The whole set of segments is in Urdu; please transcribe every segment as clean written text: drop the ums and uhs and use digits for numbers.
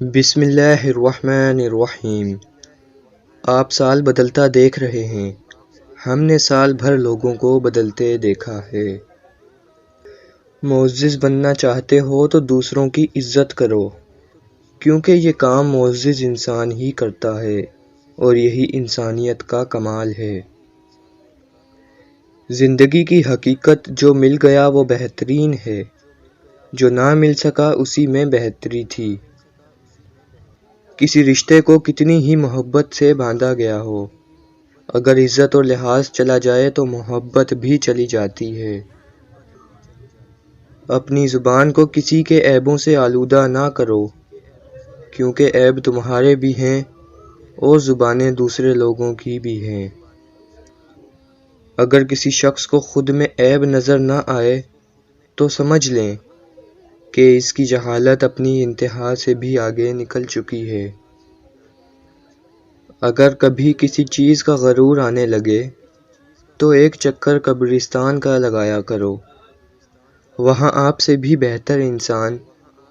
بسم اللہ الرحمن الرحیم۔ آپ سال بدلتا دیکھ رہے ہیں، ہم نے سال بھر لوگوں کو بدلتے دیکھا ہے۔ معزز بننا چاہتے ہو تو دوسروں کی عزت کرو، کیونکہ یہ کام معزز انسان ہی کرتا ہے اور یہی انسانیت کا کمال ہے۔ زندگی کی حقیقت جو مل گیا وہ بہترین ہے، جو نہ مل سکا اسی میں بہتری تھی۔ کسی رشتے کو کتنی ہی محبت سے باندھا گیا ہو، اگر عزت اور لحاظ چلا جائے تو محبت بھی چلی جاتی ہے۔ اپنی زبان کو کسی کے عیبوں سے آلودہ نہ کرو، کیونکہ عیب تمہارے بھی ہیں اور زبانیں دوسرے لوگوں کی بھی ہیں۔ اگر کسی شخص کو خود میں عیب نظر نہ آئے تو سمجھ لیں کہ اس کی جہالت اپنی انتہا سے بھی آگے نکل چکی ہے۔ اگر کبھی کسی چیز کا غرور آنے لگے تو ایک چکر قبرستان کا لگایا کرو، وہاں آپ سے بھی بہتر انسان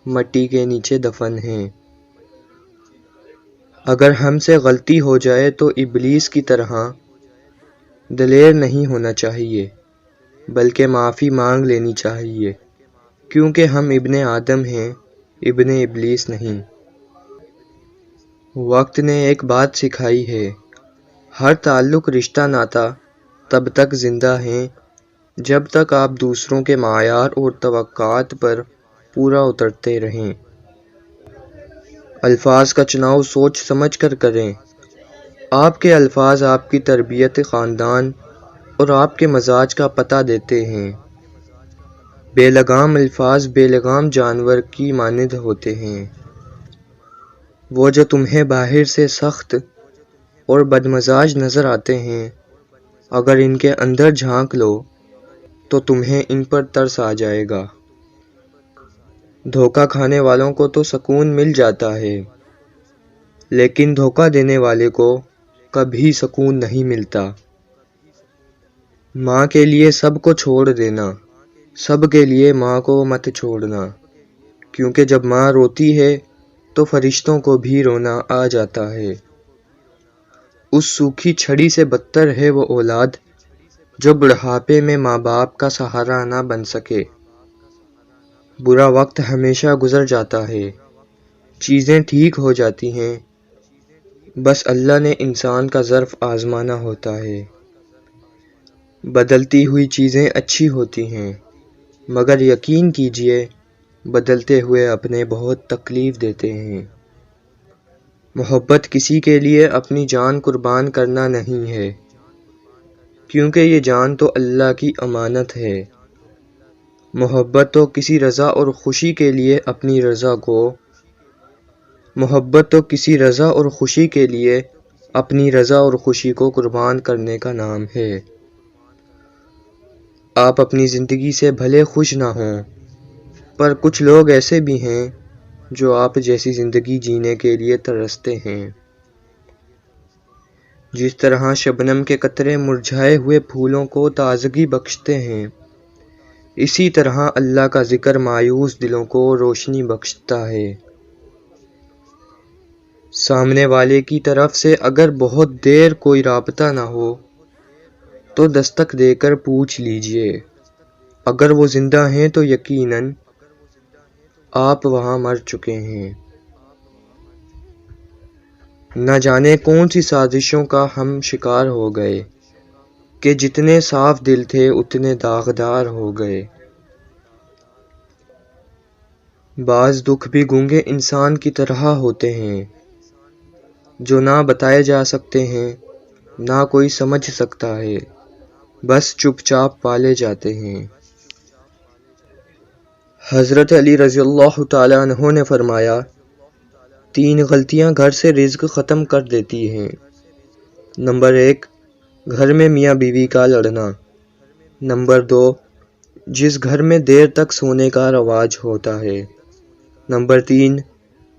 مٹی کے نیچے دفن ہیں۔ اگر ہم سے غلطی ہو جائے تو ابلیس کی طرح دلیر نہیں ہونا چاہیے، بلکہ معافی مانگ لینی چاہیے، کیونکہ ہم ابن آدم ہیں، ابن ابلیس نہیں۔ وقت نے ایک بات سکھائی ہے، ہر تعلق رشتہ ناتا تب تک زندہ ہیں جب تک آپ دوسروں کے معیار اور توقعات پر پورا اترتے رہیں۔ الفاظ کا چناؤ سوچ سمجھ کر کریں۔ آپ کے الفاظ آپ کی تربیت خاندان اور آپ کے مزاج کا پتہ دیتے ہیں۔ بے لگام الفاظ بے لگام جانور کی مانند ہوتے ہیں۔ وہ جو تمہیں باہر سے سخت اور بدمزاج نظر آتے ہیں، اگر ان کے اندر جھانک لو تو تمہیں ان پر ترس آ جائے گا۔ دھوکہ کھانے والوں کو تو سکون مل جاتا ہے، لیکن دھوکہ دینے والے کو کبھی سکون نہیں ملتا۔ ماں کے لیے سب کو چھوڑ دینا، سب کے لیے ماں کو مت چھوڑنا، کیونکہ جب ماں روتی ہے تو فرشتوں کو بھی رونا آ جاتا ہے۔ اس سوکھی چھڑی سے بدتر ہے وہ اولاد جو بڑھاپے میں ماں باپ کا سہارا نہ بن سکے۔ برا وقت ہمیشہ گزر جاتا ہے، چیزیں ٹھیک ہو جاتی ہیں، بس اللہ نے انسان کا ظرف آزمانا ہوتا ہے۔ بدلتی ہوئی چیزیں اچھی ہوتی ہیں، مگر یقین کیجئے بدلتے ہوئے اپنے بہت تکلیف دیتے ہیں۔ محبت کسی کے لیے اپنی جان قربان کرنا نہیں ہے، کیونکہ یہ جان تو اللہ کی امانت ہے۔ محبت تو کسی رضا اور خوشی کے لیے اپنی رضا اور خوشی کو قربان کرنے کا نام ہے۔ آپ اپنی زندگی سے بھلے خوش نہ ہوں، پر کچھ لوگ ایسے بھی ہیں جو آپ جیسی زندگی جینے کے لیے ترستے ہیں۔ جس طرح شبنم کے قطرے مرجھائے ہوئے پھولوں کو تازگی بخشتے ہیں، اسی طرح اللہ کا ذکر مایوس دلوں کو روشنی بخشتا ہے۔ سامنے والے کی طرف سے اگر بہت دیر کوئی رابطہ نہ ہو تو دستک دے کر پوچھ لیجئے، اگر وہ زندہ ہیں تو یقیناً آپ وہاں مر چکے ہیں۔ نہ جانے کون سی سازشوں کا ہم شکار ہو گئے کہ جتنے صاف دل تھے اتنے داغدار ہو گئے۔ بعض دکھ بھی گونگے انسان کی طرح ہوتے ہیں، جو نہ بتائے جا سکتے ہیں، نہ کوئی سمجھ سکتا ہے، بس چپ چاپ پالے جاتے ہیں۔ حضرت علی رضی اللہ تعالیٰ عنہ نے فرمایا، 3 غلطیاں گھر سے رزق ختم کر دیتی ہیں۔ نمبر 1، گھر میں میاں بیوی کا لڑنا۔ نمبر 2، جس گھر میں دیر تک سونے کا رواج ہوتا ہے۔ نمبر 3،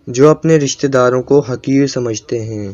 جو اپنے رشتہ داروں کو حقیر سمجھتے ہیں۔